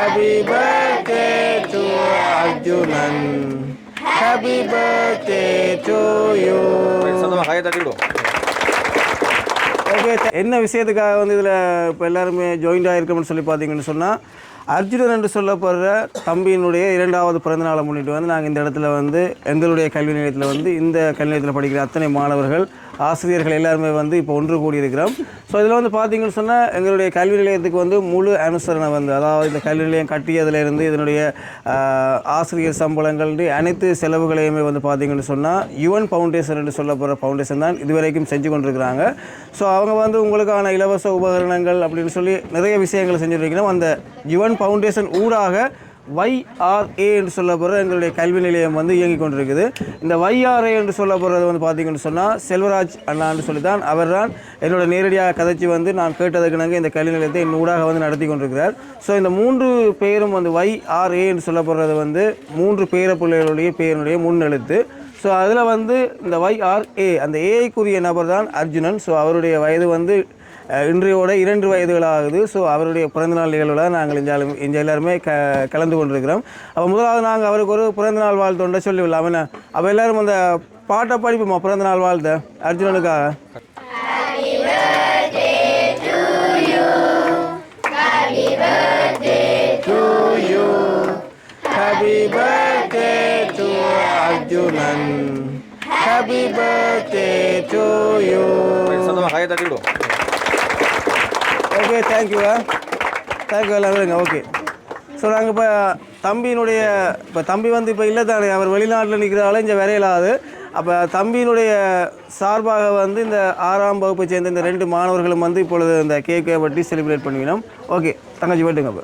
Happy birthday to Arjunan. Happy birthday to you. சொந்தமாக கையை தட்டி விடும். ஓகே, என்ன விஷயத்துக்காக வந்து இதில் இப்போ எல்லாருமே ஜாயிண்ட் ஆகிருக்கோம்னு சொல்லி பார்த்தீங்கன்னு சொன்னால், அர்ஜுனன் என்று சொல்லப்படுற தம்பியினுடைய 2வது பிறந்தநாளை முன்னிட்டு வந்து நாங்கள் இந்த இடத்துல வந்து எங்களுடைய கல்வி நிலையத்தில் வந்து இந்த கல்வி நிலையத்தில் படிக்கிற அத்தனை மாணவர்கள் ஆசிரியர்கள் எல்லாருமே வந்து இப்போ ஒன்று கூடியிருக்கிறோம். ஸோ இதில் வந்து பார்த்தீங்கன்னு சொன்னால் எங்களுடைய கல்வி நிலையத்துக்கு வந்து முழு அனுசரணை வந்து, அதாவது இந்த கல்வி நிலையம் கட்டியதிலிருந்து இதனுடைய ஆசிரியர் சம்பளங்கள் அனைத்து செலவுகளையுமே வந்து பார்த்தீங்கன்னு சொன்னால் யுவன் ஃபவுண்டேஷன் என்று சொல்லப்படுற ஃபவுண்டேஷன் தான் இதுவரைக்கும் செஞ்சு கொண்டிருக்கிறாங்க. ஸோ அவங்க வந்து உங்களுக்கான இலவச உபகரணங்கள் அப்படின்னு சொல்லி நிறைய விஷயங்களை செஞ்சுருக்கணும். அந்த யுவன் ஃபவுண்டேஷன் ஊடாக YRA என்று சொல்லப்படுற எங்களுடைய கல்வி நிலையம் வந்து இயங்கிக் கொண்டிருக்குது. இந்த YRA என்று சொல்லப்படுறது வந்து பார்த்தீங்கன்னு சொன்னால் செல்வராஜ் அண்ணான்னு சொல்லி தான் அவர் தான் என்னோட நேரடியாக கதைச்சி வந்து நான் கேட்டதுக்கு நாங்கள் இந்த கல்வி நிலையத்தை என் ஊடாக வந்து நடத்தி கொண்டிருக்கிறார். ஸோ இந்த 3 பேரும் வந்து YRA என்று சொல்லப்படுறது வந்து 3 பேர பிள்ளைகளுடைய பேருடைய முன்னெழுத்து. ஸோ அதில் வந்து இந்த YRA அந்த ஏஐக்குரிய நபர் தான் அர்ஜுனன். ஸோ அவருடைய வயது வந்து இன்றையோட 2 வயதுகள் ஆகுது. ஸோ அவருடைய பிறந்தநாள் நிகழ்வில் நாங்கள் இங்கே எல்லாருமே கலந்து கொண்டிருக்கிறோம். அப்போ முதலாவது நாங்கள் அவருக்கு ஒரு பிறந்தநாள் வாழ்த்தொண்டை சொல்லிவிடலாம். என்ன அப்போ எல்லோரும் அந்த பாட்டை படிப்போமா பிறந்தநாள் வாழ்த்த அர்ஜுனனுக்காக? Happy birthday to Arjunan. Happy birthday to you. சொந்தமாக கையை தட்டி விடும். ஓகே, தேங்க்யூ எல்லாம் வருங்க. ஓகே, ஸோ நாங்கள் இப்போ தம்பியினுடைய தம்பி வந்து இப்போ இல்லை தானே, அவர் வெளிநாட்டில் நிற்கிறதால இங்கே வரையலாது. அப்போ தம்பியினுடைய சார்பாக வந்து இந்த 6ஆம் வகுப்பை சேர்ந்த இந்த 2 மாணவர்களும் வந்து இப்பொழுது இந்த கேக்கை பற்றி செலிப்ரேட் பண்ணிக்கணும். ஓகே தங்கச்சி போட்டுங்க. இப்போ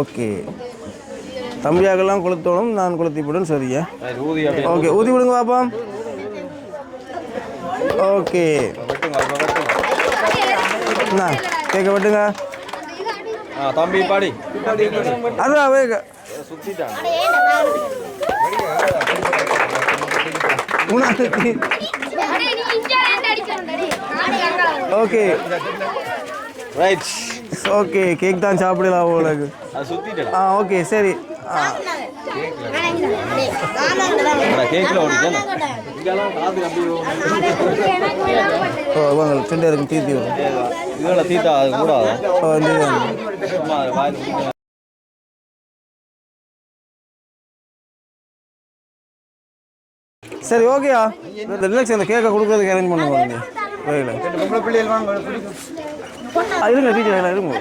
ஓகே, தம்பியாகலாம் கொளுத்தோணும், நான் கொளுத்தி போடுன்னு சரியா? ஓகே, ஊதி விடுங்க பாப்பா. ஓகே, என்ன கேட்க விட்டுங்க தம்பி பாடி. அதான் வேக ஓகே ரைட். ஓகே, கேக் தான் சாப்பிடலாம் உங்களுக்கு. ஓகே சரி. ரெண்டு இருக்கும் தீர்த்தி வரும். தீத்தா கூடாது. சரி ஓகேயா, ரிலாக்ஸ் அந்த கேக்கை கொடுக்குறதுக்கு அரேஞ்ச் பண்ணுவாங்க. இருங்க டீச்சர் இருங்க.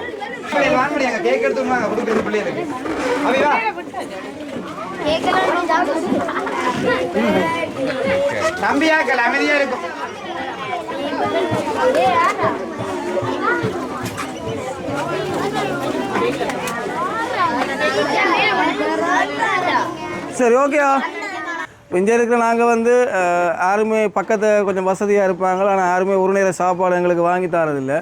தம்பியாக்கள் அமைதியா இருக்கும். சரி ஓகேயா. இங்கே இருக்கிற நாங்கள் வந்து யாருமே பக்கத்தை கொஞ்சம் வசதியாக இருப்பாங்க, ஆனால் யாருமே ஒரு நேர சாப்பாடு எங்களுக்கு வாங்கி தரதில்லை.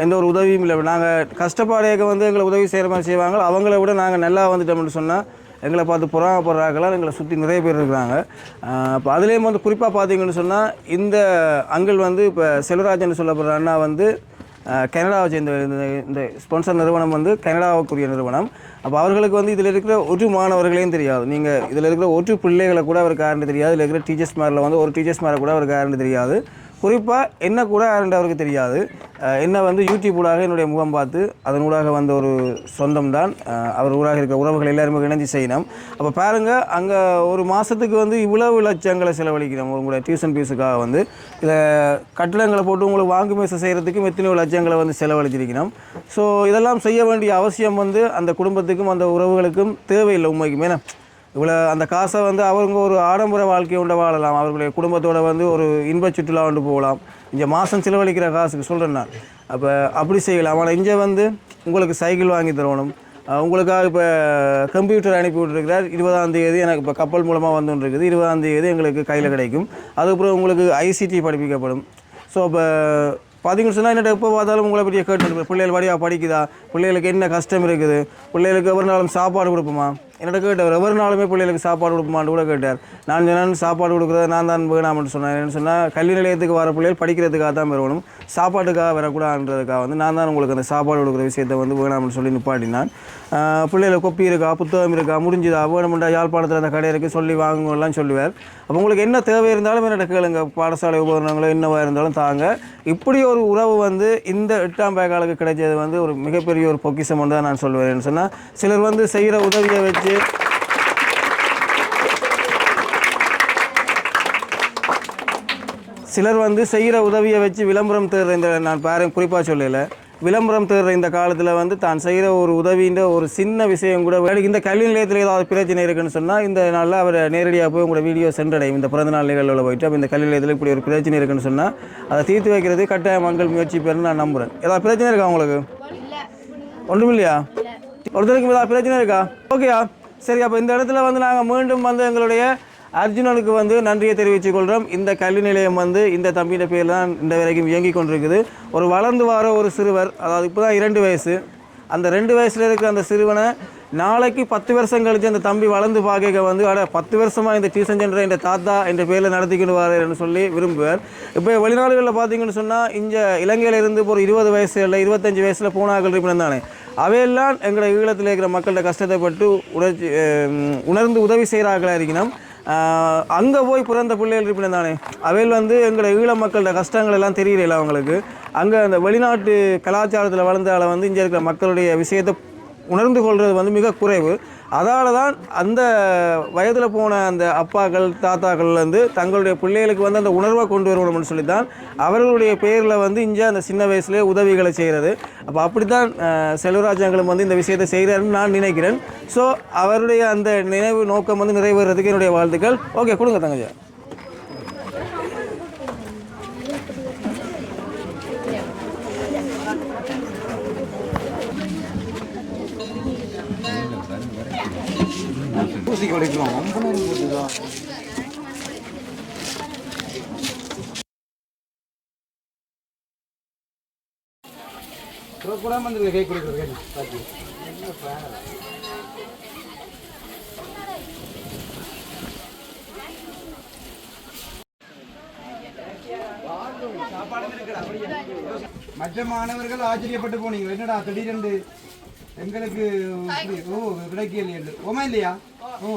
எந்த ஒரு உதவியும் இல்லை. நாங்கள் கஷ்டப்பாடையாக வந்து எங்களை உதவி செய்கிற மாதிரி செய்வாங்க. அவங்கள விட நாங்கள் நல்லா வந்துட்டோம்னு சொன்னால் எங்களை பார்த்து பொறாமப்படுறாங்களாம் எங்களை சுற்றி நிறைய பேர் இருக்கிறாங்க. இப்போ அதுலேயும் வந்து குறிப்பாக பார்த்தீங்கன்னு சொன்னால் இந்த அங்கிள் வந்து இப்போ செல்வராஜன் சொல்லப்படுற அண்ணா வந்து கனடாவை சேர்ந்த இந்த ஸ்பான்சர் நிறுவனம் வந்து கனடாவுக்குரிய நிறுவனம். அப்போ அவர்களுக்கு வந்து இதில் இருக்கிற ஒரு மாணவர்களையும் தெரியாது. நீங்கள் இதில் இருக்கிற ஒரு பிள்ளைகளை கூட அவருக்கு யாருன்னு தெரியாது. இதில் இருக்கிற டீச்சர்ஸ் மேரில் வந்து ஒரு டீச்சர்ஸ் மேலே கூட அவருக்கு யாருன்னு தெரியாது. குறிப்பாக என்ன கூட யாருன்னு அவருக்கு தெரியாது. என்ன வந்து யூடியூப் ஊடாக என்னுடைய முகம் பார்த்து அதன் ஊடாக வந்த ஒரு சொந்தம் தான். அவர் ஊடாக இருக்கிற உறவுகள் எல்லாருமே இணைஞ்சு செய்யணும். அப்போ பாருங்கள், அங்கே ஒரு மாதத்துக்கு வந்து இவ்வளவு லட்சங்களை செலவழிக்கிறோம் உங்களுடைய டியூஷன் ஃபீஸுக்காக. வந்து இதை கட்டிடங்களை போட்டு உங்களுக்கு வாங்கு மேசை செய்கிறதுக்கும் எத்தனையோ லட்சங்களை வந்து செலவழிச்சிருக்கணும். ஸோ இதெல்லாம் செய்ய வேண்டிய அவசியம் வந்து அந்த குடும்பத்துக்கும் அந்த உறவுகளுக்கும் தேவையில்லை உண்மைக்குமே. இவ்வளோ அந்த காசை வந்து அவங்க ஒரு ஆடம்பர வாழ்க்கையை உண்டு வாழலாம், அவர்களுடைய குடும்பத்தோடு வந்து ஒரு இன்ப சுற்றுலா கொண்டு போகலாம். இங்கே மாதம் செலவழிக்கிற காசுக்கு சொல்கிறேன் நான். அப்போ அப்படி செய்யலாம். ஆனால் இங்கே வந்து உங்களுக்கு சைக்கிள் வாங்கி தரணும், உங்களுக்காக இப்போ கம்ப்யூட்டர் அனுப்பி விட்டுருக்கிறார். 20ஆம் தேதி எனக்கு இப்போ கப்பல் மூலமாக வந்துருக்குது. 20ஆம் தேதி எங்களுக்கு கையில் கிடைக்கும். அதுக்கப்புறம் உங்களுக்கு ICT படிப்பிக்கப்படும். ஸோ இப்போ பார்த்தீங்கன்னு சொன்னால் என்னட்ட எப்போ பார்த்தாலும் உங்களை பற்றிய கேட்டு பிள்ளைகள் வழியாக படிக்குதா, பிள்ளைகளுக்கு என்ன கஷ்டம் இருக்குது, பிள்ளைகளுக்கு ஒரு நாளும் சாப்பாடு கொடுப்போமா, என்னோட கேட்டவர் ஒவ்வொரு நாளுமே பிள்ளைகளுக்கு சாப்பாடு கொடுப்போமான்னு கூட கேட்டார். நான் சொன்னேன் சாப்பாடு கொடுக்குறத நான் தான் வேணாம்னு சொன்னேன். என்ன சொன்னால் கல்வி நிலையத்துக்கு வர பிள்ளைகள் படிக்கிறதுக்காக தான் வரணும், சாப்பாட்டுக்காக வரக்கூடாதுன்றதுக்காக வந்து நான் தான் உங்களுக்கு அந்த சாப்பாடு கொடுக்குற விஷயத்தை வந்து வேணாம்னு சொல்லி நிப்பாட்டினான். பிள்ளைகளை கொப்பி இருக்கா, புத்தகம் இருக்கா, முடிஞ்சுதா, வேணுமெண்டா யாழ்ப்பாணத்தில் அந்த கடை இருக்குது சொல்லி வாங்குங்கலாம் சொல்லுவார். அப்போ உங்களுக்கு என்ன தேவை இருந்தாலும் என்னோட கேளுங்க, பாடசாலை உபகரணங்களோ என்னவா இருந்தாலும் தாங்க. இப்படி ஒரு உறவு வந்து இந்த 8ஆம் பேக்காலுக்கு கிடைச்சது வந்து ஒரு மிகப்பெரிய ஒரு பொக்கிஷம் ஒன்று தான் நான் சொல்லுவேன். சொன்னால் சிலர் வந்து செய்கிற உதவியை வச்சு விளம்பரம் தேடுற இந்த நான் குறிப்பாக சொல்லலை, விளம்பரம் தேடுற இந்த காலத்தில் வந்து தான் செய்கிற ஒரு உதவின்ற ஒரு சின்ன விஷயம் கூட இந்த கல்வி நிலையத்தில் ஏதாவது பிரச்சனை இருக்குன்னு சொன்னால் இந்த நாளில் அவர் நேரடியாக போய் உங்களோட வீடியோ சென்றடையும். இந்த பிறந்தநாள் நிகழ்வில் போயிட்டு அப்போ இந்த கல்வி நிலையத்தில் இப்படி ஒரு பிரச்சனை இருக்குன்னு சொன்னால் அதை தீர்த்து வைக்கிறது கட்டாய மக்கள் முயற்சி பெறுன்னு நான் நம்புகிறேன். ஏதாவது பிரச்சனை இருக்கா உங்களுக்கு? ஒன்றும் இல்லையா? ஒருத்தருக்கு ஏதாவது பிரச்சனை இருக்கா? ஓகேயா, சரி. அப்போ இந்த இடத்துல வந்து நாங்கள் மீண்டும் வந்து எங்களுடைய அர்ஜுனனுக்கு வந்து நன்றியை தெரிவித்துக் கொள்கிறோம். இந்த கல்வி நிலையம் வந்து இந்த தம்பியின் பேர் தான் இந்த வரைக்கும் இயங்கி கொண்டிருக்குது. ஒரு வளர்ந்து வர ஒரு சிறுவர், அதாவது இப்போ தான் 2 வயசு, அந்த 2 வயசில் இருக்கிற அந்த சிறுவனை நாளைக்கு 10 வருஷம் கழித்து அந்த தம்பி வளர்ந்து பார்க்க வந்து 10 வருஷமாக இந்த டியூஷன் சென்டரை இந்த தாத்தா என்ற பேரில் நடத்திக்கிட்டு வாரன்னு சொல்லி விரும்புவார். இப்போ வெளிநாடுகளில் பார்த்தீங்கன்னு சொன்னால் இங்கே இலங்கையில் இருந்து ஒரு 20 வயசு இல்லை 25 வயசில் போனாக்கள் இருப்பினும் தானே அவையெல்லாம் எங்களை ஈழத்தில் இருக்கிற மக்கள்கிட்ட கஷ்டத்தைப்பட்டு உணர்ந்து உதவி செய்கிறார்களாக இருக்கணும். அங்கே போய் பிறந்த பிள்ளைகள் இருப்பினும் தானே அவையில் வந்து எங்களை ஈழ மக்களோட கஷ்டங்கள் எல்லாம் தெரியல அவங்களுக்கு. அங்கே அந்த வெளிநாட்டு கலாச்சாரத்தில் வளர்ந்தால வந்து இங்கே இருக்கிற மக்களுடைய விஷயத்தை உணர்ந்து கொள்வது வந்து மிக குறைவு. அதால தான் அந்த வயதில் போன அந்த அப்பாக்கள் தாத்தாக்கள் வந்து தங்களுடைய பிள்ளைகளுக்கு வந்து அந்த உணர்வை கொண்டு வரணும்னு சொல்லி தான் அவர்களுடைய பேரில் வந்து இங்கே அந்த சின்ன வயசுலேயே உதவிகளை செய்கிறது. அப்போ அப்படி தான் செல்வராஜங்களும் வந்து இந்த விஷயத்தை செய்கிறாருன்னு நான் நினைக்கிறேன். ஸோ அவருடைய அந்த நினைவு நோக்கம் வந்து நிறைவேறதுக்கு என்னுடைய வாழ்த்துக்கள். ஓகே, கொடுங்க தங்கஜா. ஊசி கொடுக்கலாம் 50 நேரம் போட்டுதான் கூட வந்து கை கொடுக்குறது பாத்தி மற்ற மாணவர்கள் ஆச்சரியப்பட்டு போனீங்க, என்னடா திடீரென்று எங்களுக்கு கிடைக்கலையே ஓமா இல்லையா? ஓ